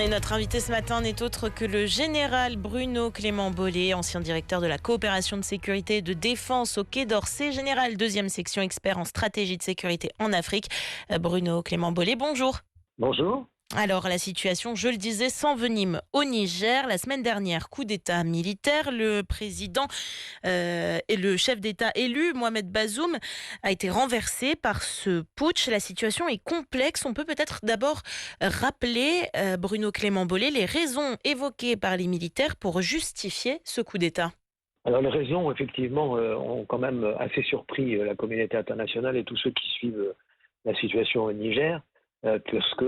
Et notre invité ce matin n'est autre que le général Bruno Clément Bollé, ancien directeur de la coopération de sécurité et de défense au Quai d'Orsay, général 2e section expert en stratégie de sécurité en Afrique. Bruno Clément Bollé, bonjour. Bonjour. Alors, la situation, je le disais, s'envenime au Niger. La semaine dernière, coup d'État militaire. Le président et le chef d'État élu, Mohamed Bazoum, a été renversé par ce putsch. La situation est complexe. On peut peut-être d'abord rappeler, Bruno Clément Bollé, les raisons évoquées par les militaires pour justifier ce coup d'État. Alors les raisons, effectivement, ont quand même assez surpris la communauté internationale et tous ceux qui suivent la situation au Niger, puisque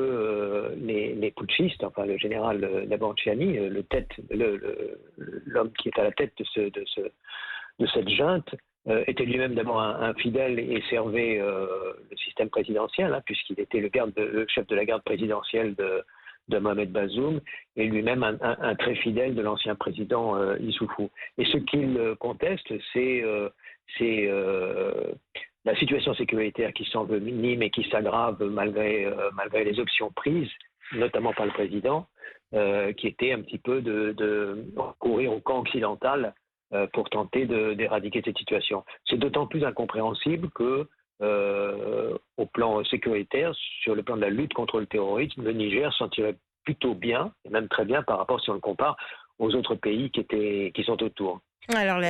les putschistes, enfin le général d'abord Tchiani, l'homme qui est à la tête de cette junte, était lui-même d'abord un fidèle et servait le système présidentiel, puisqu'il était le chef de la garde présidentielle de Mohamed Bazoum, et lui-même un très fidèle de l'ancien président Issoufou. Et ce qu'il conteste, c'est la situation sécuritaire qui s'envenime et qui s'aggrave malgré les options prises, notamment par le président, qui était un petit peu de courir au camp occidental pour tenter d'éradiquer cette situation. C'est d'autant plus incompréhensible que au plan sécuritaire, sur le plan de la lutte contre le terrorisme, le Niger s'en tirait plutôt bien, et même très bien par rapport, si on le compare, aux autres pays qui sont autour. Alors,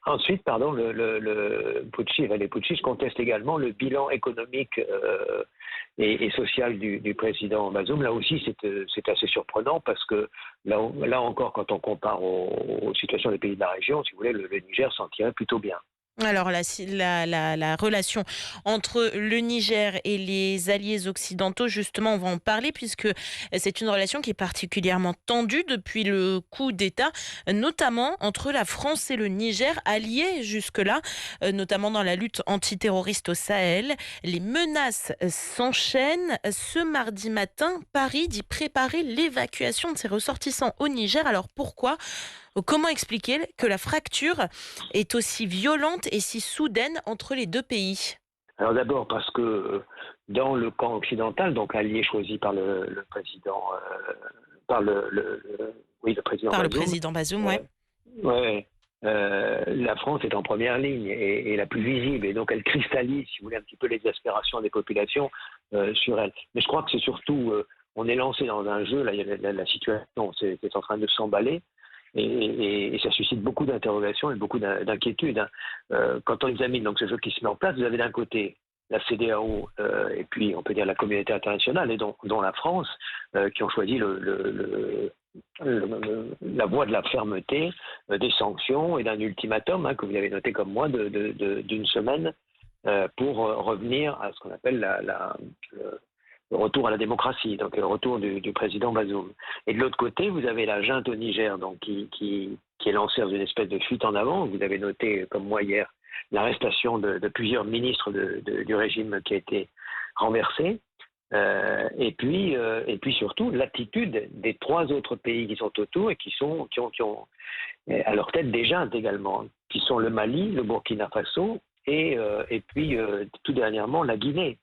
Ensuite, les putschistes contestent également le bilan économique et social du président Bazoum. Là aussi, c'est assez surprenant parce que là encore, quand on compare aux situations des pays de la région, si vous voulez, le Niger s'en tirait plutôt bien. Alors, la relation entre le Niger et les alliés occidentaux, justement, on va en parler puisque c'est une relation qui est particulièrement tendue depuis le coup d'État, notamment entre la France et le Niger, alliés jusque-là, notamment dans la lutte antiterroriste au Sahel. Les menaces s'enchaînent. Ce mardi matin, Paris dit préparer l'évacuation de ses ressortissants au Niger. Alors pourquoi ? Comment expliquer que la fracture est aussi violente et si soudaine entre les deux pays ? Alors d'abord parce que dans le camp occidental, donc allié choisi par le président, le président Par le Bazoum, président Bazoum, ouais. la France est en première ligne et la plus visible, et donc elle cristallise, si vous voulez, un petit peu l'exaspération des populations sur elle. Mais je crois que c'est surtout, on est lancé dans un jeu, là, la situation c'est en train de s'emballer. Et ça suscite beaucoup d'interrogations et beaucoup d'inquiétudes. Quand on examine donc ce jeu qui se met en place, vous avez d'un côté la CEDEAO et puis on peut dire la communauté internationale, et dont la France, qui ont choisi la voie de la fermeté, des sanctions et d'un ultimatum que vous avez noté comme moi d'une semaine pour revenir à ce qu'on appelle le retour à la démocratie, donc le retour du président Bazoum. Et de l'autre côté, vous avez la junte au Niger, donc qui est lancée dans une espèce de fuite en avant. Vous avez noté, comme moi hier, l'arrestation de plusieurs ministres du régime qui a été renversé. Et puis surtout l'attitude des trois autres pays qui sont autour et qui ont à leur tête des juntes également, qui sont le Mali, le Burkina Faso et puis tout dernièrement la Guinée.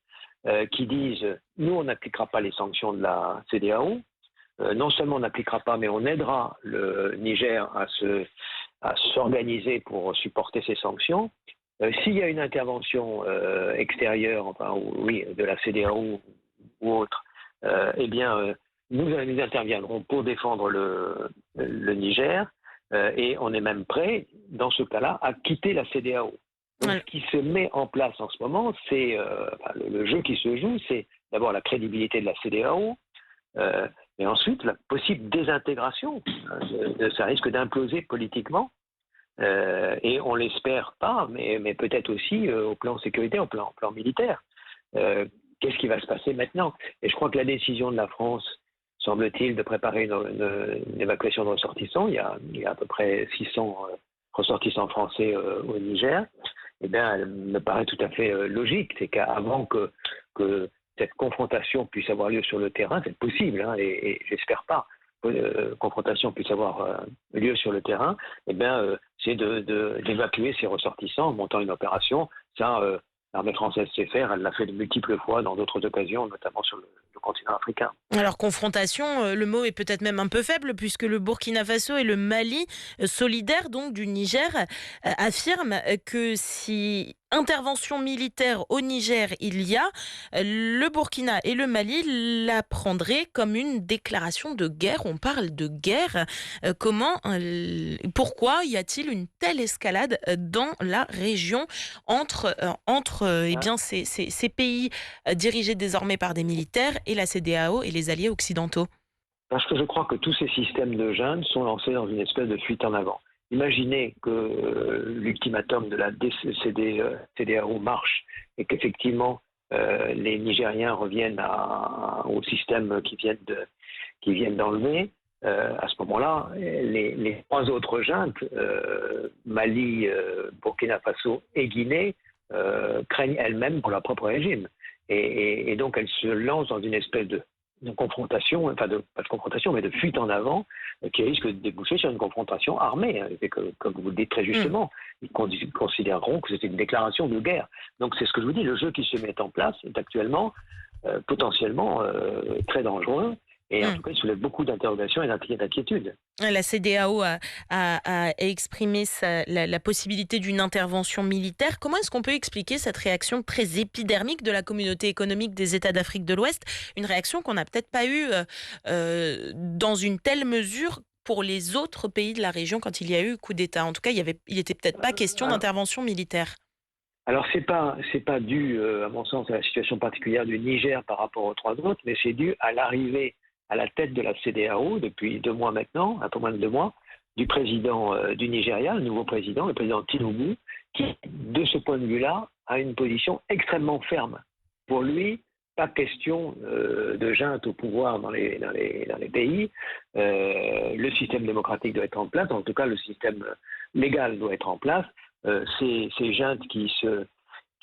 Qui disent « nous, on n'appliquera pas les sanctions de la CEDEAO, non seulement on n'appliquera pas, mais on aidera le Niger à s'organiser pour supporter ces sanctions. S'il y a une intervention extérieure, de la CEDEAO ou autre, nous interviendrons pour défendre le Niger, et on est même prêt, dans ce cas-là, à quitter la CEDEAO. » Donc, ce qui se met en place en ce moment, c'est le jeu qui se joue, c'est d'abord la crédibilité de la CEDEAO, mais ensuite la possible désintégration. Ça risque d'imploser politiquement, et on l'espère pas, mais peut-être aussi au plan sécuritaire, au plan militaire. Qu'est-ce qui va se passer maintenant ? Et je crois que la décision de la France, semble-t-il, de préparer une évacuation de ressortissants, il y a à peu près 600 ressortissants français au Niger, elle me paraît tout à fait logique. C'est qu'avant que cette confrontation puisse avoir lieu sur le terrain, c'est possible, et j'espère pas que confrontation puisse avoir lieu sur le terrain, c'est d'évacuer ces ressortissants en montant une opération. Ça, l'armée française sait faire, elle l'a fait de multiples fois dans d'autres occasions, notamment sur le continent africain. Alors confrontation, le mot est peut-être même un peu faible puisque le Burkina Faso et le Mali, solidaires donc du Niger, affirment que si intervention militaire au Niger il y a, le Burkina et le Mali la prendraient comme une déclaration de guerre. On parle de guerre. Pourquoi y a-t-il une telle escalade dans la région entre eh bien, ces pays dirigés désormais par des militaires et la CEDEAO et les alliés occidentaux? Parce que je crois que tous ces systèmes de junte sont lancés dans une espèce de fuite en avant. Imaginez que l'ultimatum de la CEDEAO marche et qu'effectivement les Nigériens reviennent au système qui viennent d'enlever. À ce moment-là, les trois autres juntes, Mali, Burkina Faso et Guinée, craignent elles-mêmes pour leur propre régime. Et donc elles se lancent dans une espèce de confrontation, enfin pas de confrontation, mais de fuite en avant, qui risque de déboucher sur une confrontation armée. Et que, comme vous le dites très justement, ils considéreront que c'est une déclaration de guerre. Donc c'est ce que je vous dis, le jeu qui se met en place est actuellement potentiellement très dangereux. Et en tout cas, il soulève beaucoup d'interrogations et d'inquiétudes. La CEDEAO a exprimé la possibilité d'une intervention militaire. Comment est-ce qu'on peut expliquer cette réaction très épidermique de la communauté économique des États d'Afrique de l'Ouest? Une réaction qu'on n'a peut-être pas eue dans une telle mesure pour les autres pays de la région quand il y a eu coup d'État. En tout cas, il n'était peut-être pas question d'intervention militaire. Alors, c'est pas dû, à mon sens, à la situation particulière du Niger par rapport aux trois autres, mais c'est dû à l'arrivée à la tête de la CEDEAO depuis 2 mois maintenant, un peu moins de 2 mois, du président du Nigeria, le nouveau président, le président Tinubu, qui, de ce point de vue-là, a une position extrêmement ferme. Pour lui, pas question de junte au pouvoir dans les pays. Le système démocratique doit être en place, en tout cas le système légal doit être en place. Ces juntes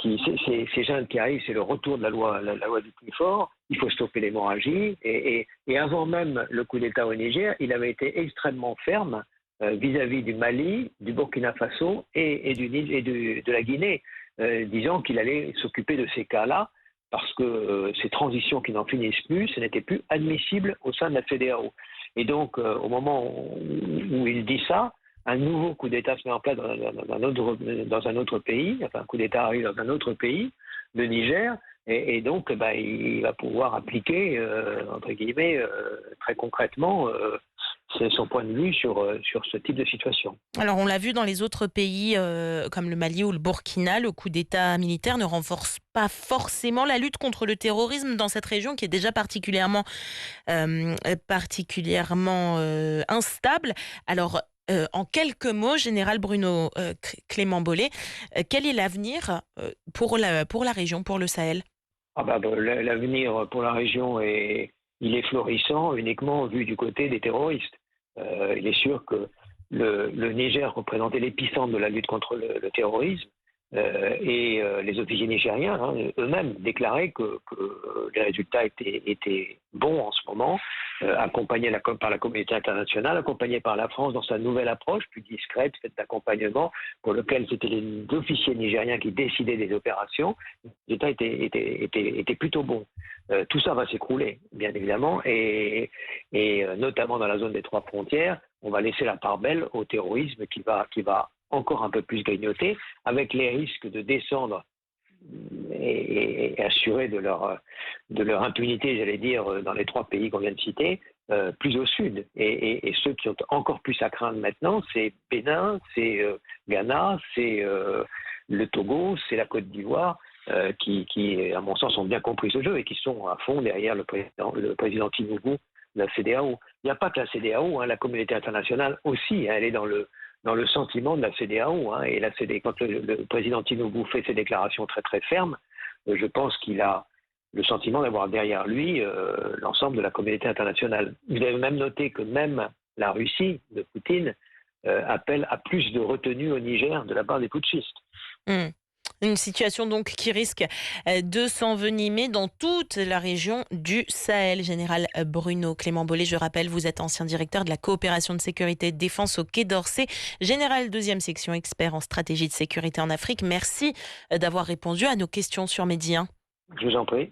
ces jeunes qui arrivent, c'est le retour de la loi du plus fort. Il faut stopper l'hémorragie. Et avant même le coup d'État au Niger, il avait été extrêmement ferme vis-à-vis du Mali, du Burkina Faso et de la Guinée, disant qu'il allait s'occuper de ces cas-là parce que ces transitions qui n'en finissent plus, ce n'était plus admissible au sein de la CEDEAO. Et donc, au moment où il dit ça, un nouveau coup d'État se met en place dans un autre pays, enfin un coup d'État arrive dans un autre pays, le Niger, et donc il va pouvoir appliquer, entre guillemets, très concrètement, son point de vue sur ce type de situation. Alors on l'a vu dans les autres pays comme le Mali ou le Burkina, le coup d'État militaire ne renforce pas forcément la lutte contre le terrorisme dans cette région qui est déjà particulièrement instable. Alors, en quelques mots, Général Bruno Clément Bollet, quel est l'avenir pour la région, pour le Sahel? L'avenir pour la région il est florissant uniquement vu du côté des terroristes. Il est sûr que le Niger représentait l'épicentre de la lutte contre le terrorisme. Et les officiers nigériens eux-mêmes déclaraient que les résultats étaient bons en ce moment, accompagnés par la communauté internationale, accompagnés par la France dans sa nouvelle approche plus discrète, faite d'accompagnement, pour lequel c'était les officiers nigériens qui décidaient des opérations. Les résultats étaient plutôt bons. Tout ça va s'écrouler, bien évidemment, et notamment dans la zone des 3 frontières, on va laisser la part belle au terrorisme qui va encore un peu plus grignoter, avec les risques de descendre et assurer de leur impunité, j'allais dire, dans les 3 pays qu'on vient de citer, plus au sud. Et ceux qui ont encore plus à craindre maintenant, c'est Bénin, c'est Ghana, c'est le Togo, c'est la Côte d'Ivoire, qui, à mon sens, ont bien compris ce jeu et qui sont à fond derrière le président Tinubu de la CEDEAO. Il n'y a pas que la CEDEAO, la communauté internationale aussi, elle est dans le sentiment de la CEDEAO. Et quand le président Tinubu fait ses déclarations très très fermes, je pense qu'il a le sentiment d'avoir derrière lui l'ensemble de la communauté internationale. Vous avez même noté que même la Russie de Poutine appelle à plus de retenue au Niger de la part des putschistes. Une situation donc qui risque de s'envenimer dans toute la région du Sahel. Général Bruno Clément Bollet, je rappelle, vous êtes ancien directeur de la coopération de sécurité et de défense au Quai d'Orsay, général 2e section, expert en stratégie de sécurité en Afrique. Merci d'avoir répondu à nos questions sur Midi 1. Je vous en prie.